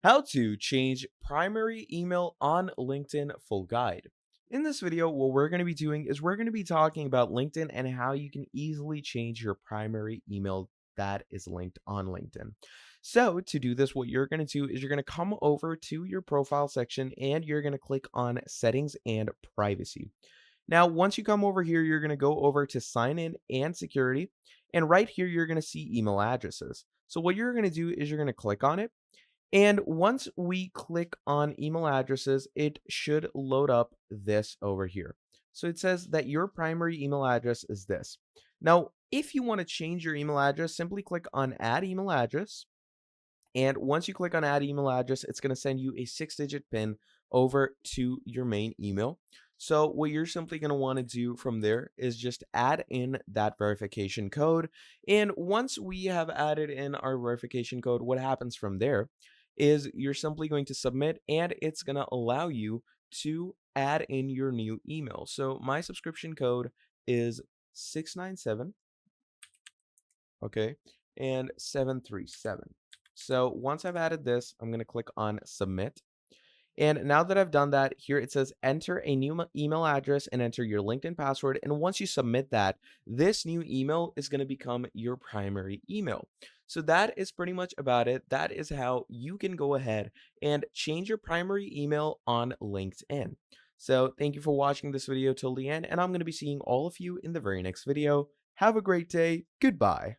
How to change primary email on LinkedIn full guide. In this video, what we're going to be doing is we're going to be talking about LinkedIn and how you can easily change your primary email that is linked on LinkedIn. So to do this, what you're going to do is you're going to come over to your profile section and you're going to click on settings and privacy. Now, once you come over here, you're going to go over to sign in and security. And right here, you're going to see email addresses. So what you're going to do is you're going to click on it, and once we click on email addresses, it should load up this over here. So it says that your primary email address is this. Now, if you want to change your email address, simply click on add email address. And once you click on add email address, it's going to send you a 6-digit PIN over to your main email. So what you're simply going to want to do from there is just add in that verification code. And once we have added in our verification code, what happens from there is you're simply going to submit and it's going to allow you to add in your new email. So my subscription code is 697, okay, and 737. So once I've added this, I'm going to click on submit. And now that I've done that, here it says enter a new email address and enter your LinkedIn password. And once you submit that, this new email is going to become your primary email. So that is pretty much about it. That is how you can go ahead and change your primary email on LinkedIn. So thank you for watching this video till the end, and I'm going to be seeing all of you in the very next video. Have a great day. Goodbye.